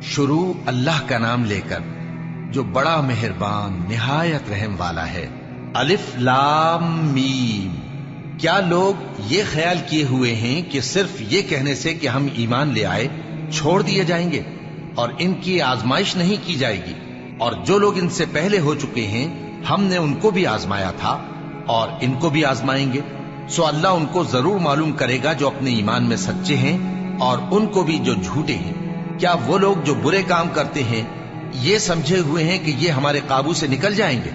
شروع اللہ کا نام لے کر جو بڑا مہربان نہایت رحم والا ہے۔ الف لام میم۔ کیا لوگ یہ خیال کیے ہوئے ہیں کہ صرف یہ کہنے سے کہ ہم ایمان لے آئے چھوڑ دیے جائیں گے اور ان کی آزمائش نہیں کی جائے گی؟ اور جو لوگ ان سے پہلے ہو چکے ہیں ہم نے ان کو بھی آزمایا تھا اور ان کو بھی آزمائیں گے، سو اللہ ان کو ضرور معلوم کرے گا جو اپنے ایمان میں سچے ہیں اور ان کو بھی جو جھوٹے ہیں۔ کیا وہ لوگ جو برے کام کرتے ہیں یہ سمجھے ہوئے ہیں کہ یہ ہمارے قابو سے نکل جائیں گے؟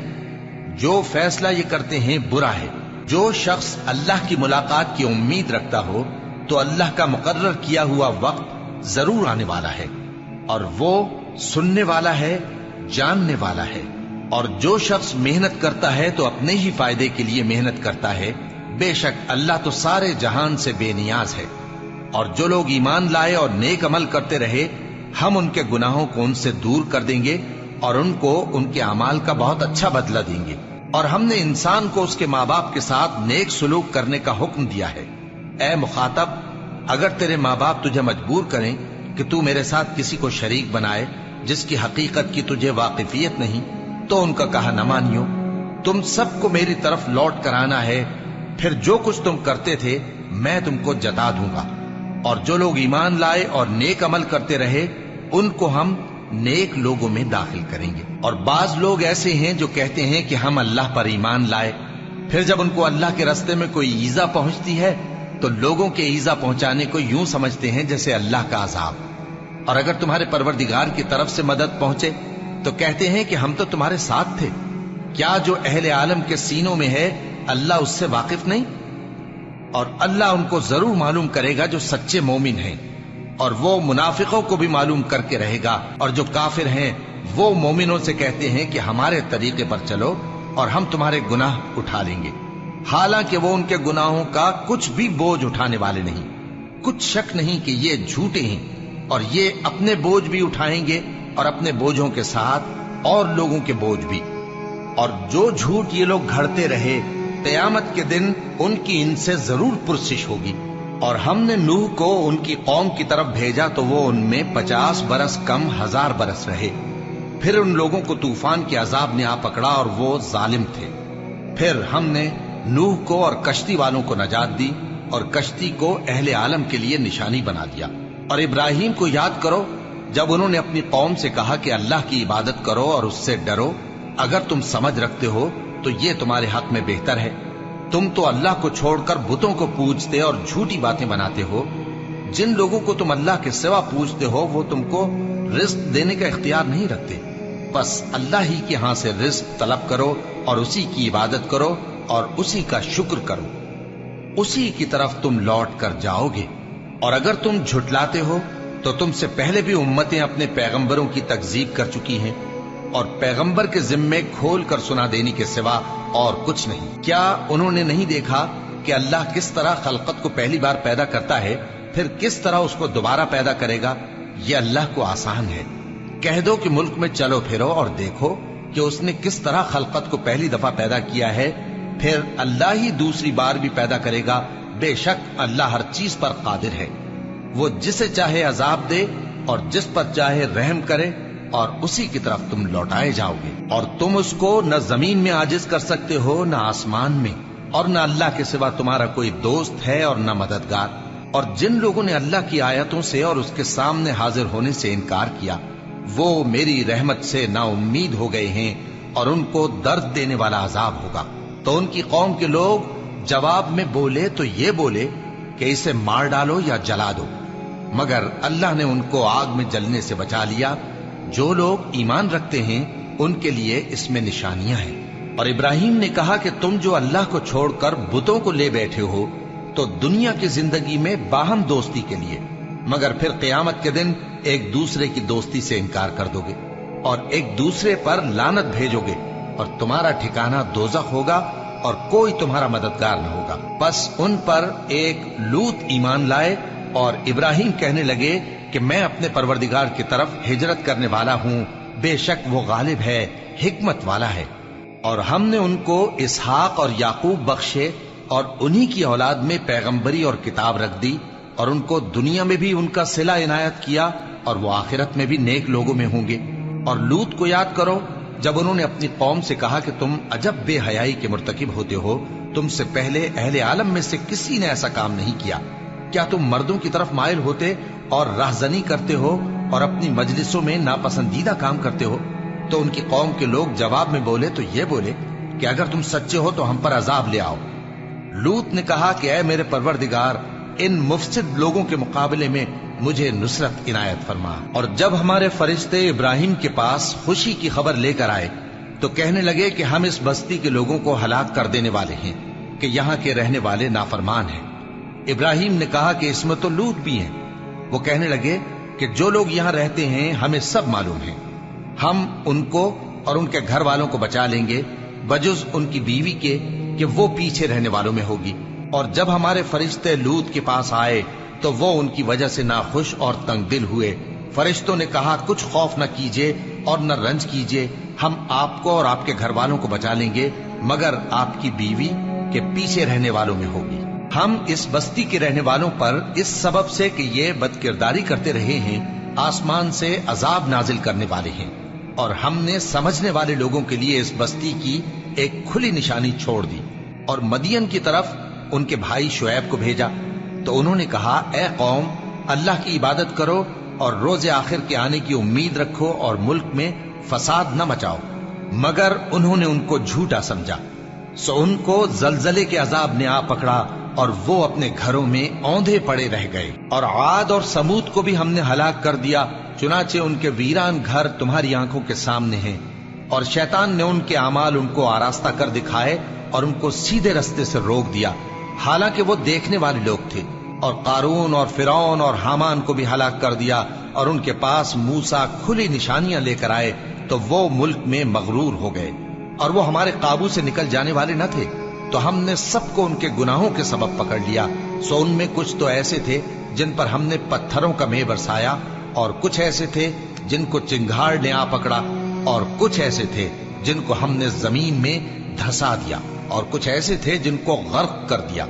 جو فیصلہ یہ کرتے ہیں برا ہے۔ جو شخص اللہ کی ملاقات کی امید رکھتا ہو تو اللہ کا مقرر کیا ہوا وقت ضرور آنے والا ہے، اور وہ سننے والا ہے، جاننے والا ہے۔ اور جو شخص محنت کرتا ہے تو اپنے ہی فائدے کے لیے محنت کرتا ہے، بے شک اللہ تو سارے جہان سے بے نیاز ہے۔ اور جو لوگ ایمان لائے اور نیک عمل کرتے رہے ہم ان کے گناہوں کو ان سے دور کر دیں گے اور ان کو ان کے اعمال کا بہت اچھا بدلہ دیں گے۔ اور ہم نے انسان کو اس کے ماں باپ کے ساتھ نیک سلوک کرنے کا حکم دیا ہے۔ اے مخاطب، اگر تیرے ماں باپ تجھے مجبور کریں کہ تو میرے ساتھ کسی کو شریک بنائے جس کی حقیقت کی تجھے واقفیت نہیں تو ان کا کہا نہ مانیو۔ تم سب کو میری طرف لوٹ کر آنا ہے، پھر جو کچھ تم کرتے تھے میں تم کو جتا دوں گا۔ اور جو لوگ ایمان لائے اور نیک عمل کرتے رہے ان کو ہم نیک لوگوں میں داخل کریں گے۔ اور بعض لوگ ایسے ہیں جو کہتے ہیں کہ ہم اللہ پر ایمان لائے، پھر جب ان کو اللہ کے راستے میں کوئی ایذا پہنچتی ہے تو لوگوں کے ایذا پہنچانے کو یوں سمجھتے ہیں جیسے اللہ کا عذاب۔ اور اگر تمہارے پروردگار کی طرف سے مدد پہنچے تو کہتے ہیں کہ ہم تو تمہارے ساتھ تھے۔ کیا جو اہل عالم کے سینوں میں ہے اللہ اس سے واقف نہیں؟ اور اللہ ان کو ضرور معلوم کرے گا جو سچے مومن ہیں، اور وہ منافقوں کو بھی معلوم کر کے رہے گا۔ اور جو کافر ہیں وہ مومنوں سے کہتے ہیں کہ ہمارے طریقے پر چلو اور ہم تمہارے گناہ اٹھا لیں گے، حالانکہ وہ ان کے گناہوں کا کچھ بھی بوجھ اٹھانے والے نہیں۔ کچھ شک نہیں کہ یہ جھوٹے ہیں اور یہ اپنے بوجھ بھی اٹھائیں گے اور اپنے بوجھوں کے ساتھ اور لوگوں کے بوجھ بھی۔ اور جو جھوٹ یہ لوگ گھڑتے رہے قیامت کے دن ان کی ان سے ضرور پرسش ہوگی۔ اور ہم نے نوح کو ان کی قوم کی طرف بھیجا تو وہ ان میں 50 برس کم 1000 برس رہے۔ پھر ان لوگوں کو طوفان کے عذاب نے آ پکڑا اور وہ ظالم تھے۔ پھر ہم نے نوح کو اور کشتی والوں کو نجات دی اور کشتی کو اہل عالم کے لیے نشانی بنا دیا۔ اور ابراہیم کو یاد کرو جب انہوں نے اپنی قوم سے کہا کہ اللہ کی عبادت کرو اور اس سے ڈرو، اگر تم سمجھ رکھتے ہو تو یہ تمہارے حق میں بہتر ہے۔ تم تو اللہ کو چھوڑ کر بتوں کو پوجتے اور جھوٹی باتیں بناتے ہو۔ جن لوگوں کو تم اللہ کے سوا پوجتے ہو وہ تم کو رزق دینے کا اختیار نہیں رکھتے، بس اللہ ہی کے ہاں سے رزق طلب کرو اور اسی کی عبادت کرو اور اسی کا شکر کرو، اسی کی طرف تم لوٹ کر جاؤ گے۔ اور اگر تم جھٹلاتے ہو تو تم سے پہلے بھی امتیں اپنے پیغمبروں کی تکذیب کر چکی ہیں، اور پیغمبر کے ذمے کھول کر سنا دینے کے سوا اور کچھ نہیں۔ کیا انہوں نے نہیں دیکھا کہ اللہ کس طرح خلقت کو پہلی بار پیدا کرتا ہے پھر کس طرح اس کو دوبارہ پیدا کرے گا؟ یہ اللہ کو آسان ہے۔ کہہ دو کہ ملک میں چلو پھرو اور دیکھو کہ اس نے کس طرح خلقت کو پہلی دفعہ پیدا کیا ہے، پھر اللہ ہی دوسری بار بھی پیدا کرے گا۔ بے شک اللہ ہر چیز پر قادر ہے۔ وہ جسے چاہے عذاب دے اور جس پر چاہے رحم کرے، اور اسی کی طرف تم لوٹائے جاؤ گے۔ اور تم اس کو نہ زمین میں عاجز کر سکتے ہو نہ آسمان میں، اور نہ اللہ کے سوا تمہارا کوئی دوست ہے اور نہ مددگار۔ اور جن لوگوں نے اللہ کی آیتوں سے اور اس کے سامنے حاضر ہونے سے انکار کیا وہ میری رحمت سے نا امید ہو گئے ہیں اور ان کو درد دینے والا عذاب ہوگا۔ تو ان کی قوم کے لوگ جواب میں بولے تو یہ بولے کہ اسے مار ڈالو یا جلا دو، مگر اللہ نے ان کو آگ میں جلنے سے بچا لیا۔ جو لوگ ایمان رکھتے ہیں ان کے لیے اس میں نشانیاں ہیں۔ اور ابراہیم نے کہا کہ تم جو اللہ کو چھوڑ کر بتوں کو لے بیٹھے ہو تو دنیا کی زندگی میں باہم دوستی کے لیے، مگر پھر قیامت کے دن ایک دوسرے کی دوستی سے انکار کر دو گے اور ایک دوسرے پر لعنت بھیجو گے، اور تمہارا ٹھکانہ دوزخ ہوگا اور کوئی تمہارا مددگار نہ ہوگا۔ بس ان پر ایک لوط ایمان لائے اور ابراہیم کہنے لگے کہ میں اپنے پروردگار کی طرف ہجرت کرنے والا ہوں، بے شک وہ غالب ہے، حکمت والا ہے۔ اور ہم نے ان کو اسحاق اور یعقوب بخشے اور انہی کی اولاد میں پیغمبری اور کتاب رکھ دی، اور ان کو دنیا میں بھی ان کا صلہ عنایت کیا اور وہ آخرت میں بھی نیک لوگوں میں ہوں گے۔ اور لوط کو یاد کرو جب انہوں نے اپنی قوم سے کہا کہ تم عجب بے حیائی کے مرتکب ہوتے ہو، تم سے پہلے اہل عالم میں سے کسی نے ایسا کام نہیں کیا۔ کیا تم مردوں کی طرف مائل ہوتے اور راہزنی کرتے ہو اور اپنی مجلسوں میں ناپسندیدہ کام کرتے ہو؟ تو ان کی قوم کے لوگ جواب میں بولے تو یہ بولے کہ اگر تم سچے ہو تو ہم پر عذاب لے آؤ۔ لوط نے کہا کہ اے میرے پروردگار، ان مفسد لوگوں کے مقابلے میں مجھے نصرت عنایت فرما۔ اور جب ہمارے فرشتے ابراہیم کے پاس خوشی کی خبر لے کر آئے تو کہنے لگے کہ ہم اس بستی کے لوگوں کو ہلاک کر دینے والے ہیں کہ یہاں کے رہنے والے نافرمان ہیں۔ ابراہیم نے کہا کہ اس میں تو لوط بھی ہیں۔ وہ کہنے لگے کہ جو لوگ یہاں رہتے ہیں ہمیں سب معلوم ہیں، ہم ان کو اور ان کے گھر والوں کو بچا لیں گے بجز ان کی بیوی کے کہ وہ پیچھے رہنے والوں میں ہوگی۔ اور جب ہمارے فرشتے لوط کے پاس آئے تو وہ ان کی وجہ سے ناخوش اور تنگ دل ہوئے۔ فرشتوں نے کہا کچھ خوف نہ کیجیے اور نہ رنج کیجیے، ہم آپ کو اور آپ کے گھر والوں کو بچا لیں گے مگر آپ کی بیوی کے پیچھے رہنے والوں میں ہوگی۔ ہم اس بستی کے رہنے والوں پر اس سبب سے کہ یہ بد کرداری کرتے رہے ہیں آسمان سے عذاب نازل کرنے والے ہیں، اور ہم نے سمجھنے والے لوگوں کے لیے اس بستی کی ایک کھلی نشانی چھوڑ دی۔ اور مدین کی طرف ان کے بھائی شعیب کو بھیجا تو انہوں نے کہا اے قوم، اللہ کی عبادت کرو اور روز آخر کے آنے کی امید رکھو اور ملک میں فساد نہ مچاؤ، مگر انہوں نے ان کو جھوٹا سمجھا، سو ان کو زلزلے کے عذاب نے آ پکڑا اور وہ اپنے گھروں میں اوندھے پڑے رہ گئے۔ اور عاد اور سمود کو بھی ہم نے ہلاک کر دیا، چنانچہ ان کے ویران گھر تمہاری آنکھوں کے سامنے ہیں۔ اور شیطان نے ان کے اعمال ان کو آراستہ کر دکھائے اور ان کو سیدھے رستے سے روک دیا، حالانکہ وہ دیکھنے والے لوگ تھے۔ اور قارون اور فرعون اور حامان کو بھی ہلاک کر دیا، اور ان کے پاس موسیٰ کھلی نشانیاں لے کر آئے تو وہ ملک میں مغرور ہو گئے، اور وہ ہمارے قابو سے نکل جانے والے نہ تھے، تو ہم نے سب کو ان کے گناہوں کے سبب پکڑ لیا۔ سو ان میں کچھ تو ایسے تھے جن پر ہم نے پتھروں کا مے برسایا، اور کچھ ایسے تھے جن کو چنگھاڑ نے آ پکڑا، اور کچھ ایسے تھے جن کو ہم نے زمین میں دھسا دیا، اور کچھ ایسے تھے جن کو غرق کر دیا۔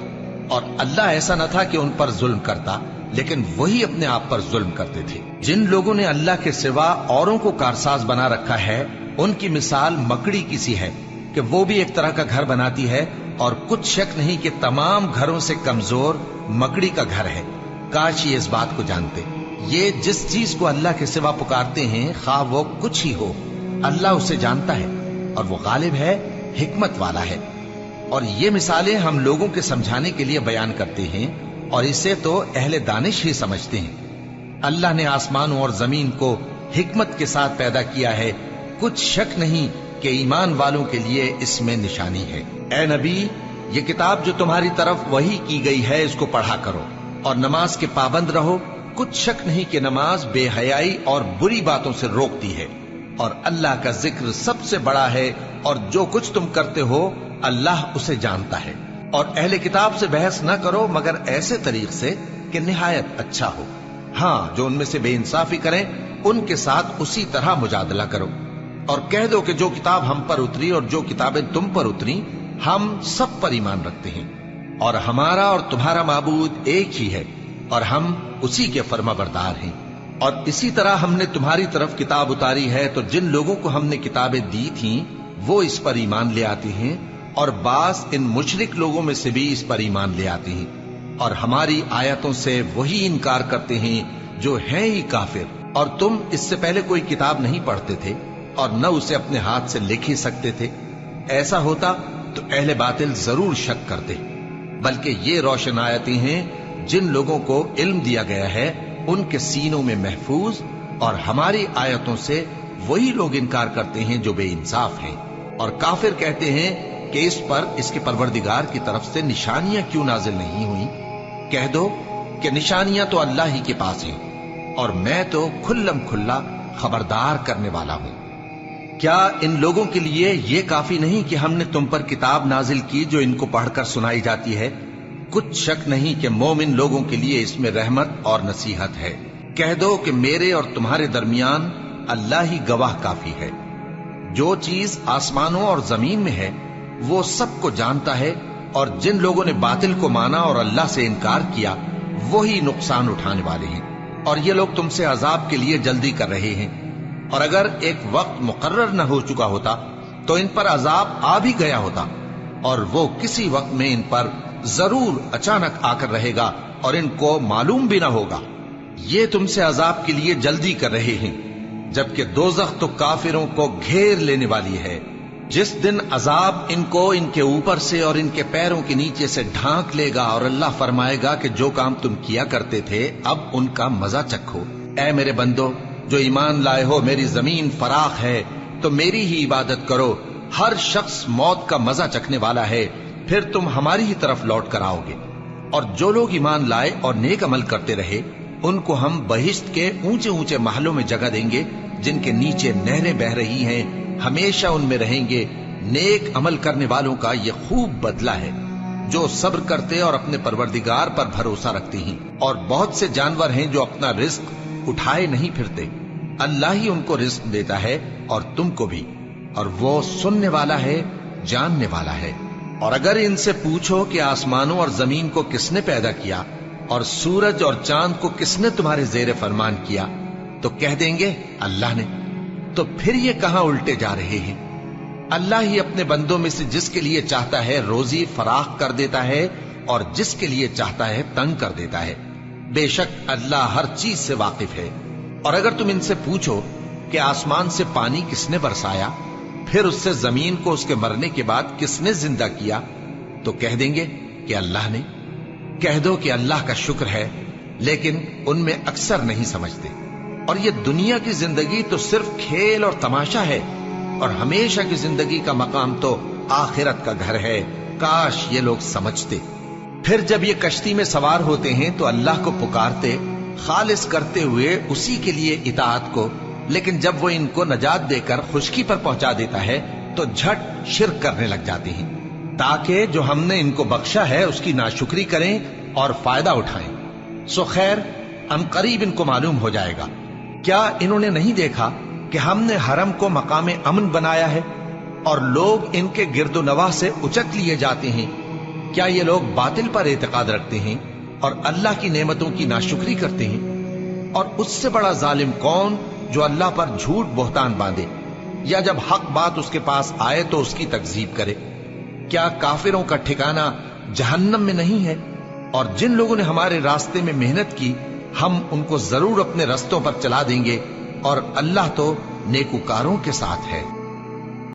اور اللہ ایسا نہ تھا کہ ان پر ظلم کرتا، لیکن وہی اپنے آپ پر ظلم کرتے تھے۔ جن لوگوں نے اللہ کے سوا اوروں کو کارساز بنا رکھا ہے، ان کی مثال مکڑی کی سی ہے کہ وہ بھی ایک طرح کا گھر بناتی ہے، اور کچھ شک نہیں کہ تمام گھروں سے کمزور مکڑی کا گھر ہے۔ کاش یہ اس بات کو جانتے۔ یہ جس چیز کو اللہ کے سوا پکارتے ہیں خواہ وہ کچھ ہی ہو، اللہ اسے جانتا ہے، اور وہ غالب ہے، حکمت والا ہے۔ اور یہ مثالیں ہم لوگوں کے سمجھانے کے لیے بیان کرتے ہیں، اور اسے تو اہل دانش ہی سمجھتے ہیں۔ اللہ نے آسمانوں اور زمین کو حکمت کے ساتھ پیدا کیا ہے، کچھ شک نہیں کہ ایمان والوں کے لیے اس میں نشانی ہے۔ اے نبی، یہ کتاب جو تمہاری طرف وحی کی گئی ہے اس کو پڑھا کرو، اور نماز کے پابند رہو۔ کچھ شک نہیں کہ نماز بے حیائی اور بری باتوں سے روکتی ہے، اور اللہ کا ذکر سب سے بڑا ہے، اور جو کچھ تم کرتے ہو اللہ اسے جانتا ہے۔ اور اہل کتاب سے بحث نہ کرو مگر ایسے طریق سے کہ نہایت اچھا ہو۔ ہاں، جو ان میں سے بے انصافی کریں ان کے ساتھ اسی طرح مجادلہ کرو، اور کہہ دو کہ جو کتاب ہم پر اتری اور جو کتابیں تم پر اتری ہم سب پر ایمان رکھتے ہیں، اور ہمارا اور تمہارا معبود ایک ہی ہے، اور ہم اسی کے فرما بردار ہیں۔ اور اسی طرح ہم نے تمہاری طرف کتاب اتاری ہے تو جن لوگوں کو ہم نے کتابیں دی تھیں وہ اس پر ایمان لے آتے ہیں، اور بعض ان مشرک لوگوں میں سے بھی اس پر ایمان لے آتے ہیں، اور ہماری آیتوں سے وہی انکار کرتے ہیں جو ہیں ہی کافر۔ اور تم اس سے پہلے کوئی کتاب نہیں پڑھتے تھے اور نہ اسے اپنے ہاتھ سے لکھ ہی سکتے تھے۔ ایسا ہوتا تو اہل باطل ضرور شک کرتے، بلکہ یہ روشن آیتیں ہیں جن لوگوں کو علم دیا گیا ہے ان کے سینوں میں محفوظ، اور ہماری آیتوں سے وہی لوگ انکار کرتے ہیں جو بے انصاف ہیں۔ اور کافر کہتے ہیں کہ اس پر اس کے پروردگار کی طرف سے نشانیاں کیوں نازل نہیں ہوئیں؟ کہہ دو کہ نشانیاں تو اللہ ہی کے پاس ہیں، اور میں تو کھلم کھلا خبردار کرنے والا ہوں۔ کیا ان لوگوں کے لیے یہ کافی نہیں کہ ہم نے تم پر کتاب نازل کی جو ان کو پڑھ کر سنائی جاتی ہے؟ کچھ شک نہیں کہ مومن لوگوں کے لیے اس میں رحمت اور نصیحت ہے۔ کہہ دو کہ میرے اور تمہارے درمیان اللہ ہی گواہ کافی ہے۔ جو چیز آسمانوں اور زمین میں ہے وہ سب کو جانتا ہے، اور جن لوگوں نے باطل کو مانا اور اللہ سے انکار کیا وہی نقصان اٹھانے والے ہیں۔ اور یہ لوگ تم سے عذاب کے لیے جلدی کر رہے ہیں، اور اگر ایک وقت مقرر نہ ہو چکا ہوتا تو ان پر عذاب آ بھی گیا ہوتا، اور وہ کسی وقت میں ان پر ضرور اچانک آ کر رہے گا اور ان کو معلوم بھی نہ ہوگا۔ یہ تم سے عذاب کے لیے جلدی کر رہے ہیں، جبکہ دوزخ تو کافروں کو گھیر لینے والی ہے۔ جس دن عذاب ان کو ان کے اوپر سے اور ان کے پیروں کے نیچے سے ڈھانک لے گا، اور اللہ فرمائے گا کہ جو کام تم کیا کرتے تھے اب ان کا مزہ چکھو۔ اے میرے بندو جو ایمان لائے ہو، میری زمین فراخ ہے تو میری ہی عبادت کرو۔ ہر شخص موت کا مزہ چکھنے والا ہے، پھر تم ہماری ہی طرف لوٹ کر آؤ گے۔ اور جو لوگ ایمان لائے اور نیک عمل کرتے رہے، ان کو ہم بہشت کے اونچے اونچے محلوں میں جگہ دیں گے، جن کے نیچے نہریں بہ رہی ہیں، ہمیشہ ان میں رہیں گے۔ نیک عمل کرنے والوں کا یہ خوب بدلہ ہے، جو صبر کرتے اور اپنے پروردگار پر بھروسہ رکھتے ہیں۔ اور بہت سے جانور ہیں جو اپنا رزق اٹھائے نہیں پھرتے، اللہ ہی ان کو رزق دیتا ہے اور تم کو بھی، اور وہ سننے والا ہے، جاننے والا ہے۔ اور اگر ان سے پوچھو کہ آسمانوں اور زمین کو کس نے پیدا کیا اور سورج اور چاند کو کس نے تمہارے زیر فرمان کیا، تو کہہ دیں گے اللہ نے۔ تو پھر یہ کہاں الٹے جا رہے ہیں؟ اللہ ہی اپنے بندوں میں سے جس کے لیے چاہتا ہے روزی فراخ کر دیتا ہے، اور جس کے لیے چاہتا ہے تنگ کر دیتا ہے۔ بے شک اللہ ہر چیز سے واقف ہے۔ اور اگر تم ان سے پوچھو کہ آسمان سے پانی کس نے برسایا، پھر اس سے زمین کو اس کے مرنے کے بعد کس نے زندہ کیا، تو کہہ دیں گے کہ اللہ نے۔ کہہ دو کہ اللہ کا شکر ہے، لیکن ان میں اکثر نہیں سمجھتے۔ اور یہ دنیا کی زندگی تو صرف کھیل اور تماشا ہے، اور ہمیشہ کی زندگی کا مقام تو آخرت کا گھر ہے۔ کاش یہ لوگ سمجھتے۔ پھر جب یہ کشتی میں سوار ہوتے ہیں تو اللہ کو پکارتے، خالص کرتے ہوئے اسی کے لیے اطاعت کو، لیکن جب وہ ان کو نجات دے کر خشکی پر پہنچا دیتا ہے تو جھٹ شرک کرنے لگ جاتے ہیں، تاکہ جو ہم نے ان کو بخشا ہے اس کی ناشکری کریں اور فائدہ اٹھائیں۔ سو خیر ان قریب ان کو معلوم ہو جائے گا۔ کیا انہوں نے نہیں دیکھا کہ ہم نے حرم کو مقام امن بنایا ہے، اور لوگ ان کے گرد و نواح سے اچک لیے جاتے ہیں؟ کیا یہ لوگ باطل پر اعتقاد رکھتے ہیں اور اللہ کی نعمتوں کی ناشکری کرتے ہیں؟ اور اس سے بڑا ظالم کون جو اللہ پر جھوٹ بہتان باندھے، یا جب حق بات اس کے پاس آئے تو اس کی تکذیب کرے؟ کیا کافروں کا ٹھکانہ جہنم میں نہیں ہے؟ اور جن لوگوں نے ہمارے راستے میں محنت کی، ہم ان کو ضرور اپنے رستوں پر چلا دیں گے، اور اللہ تو نیکوکاروں کے ساتھ ہے۔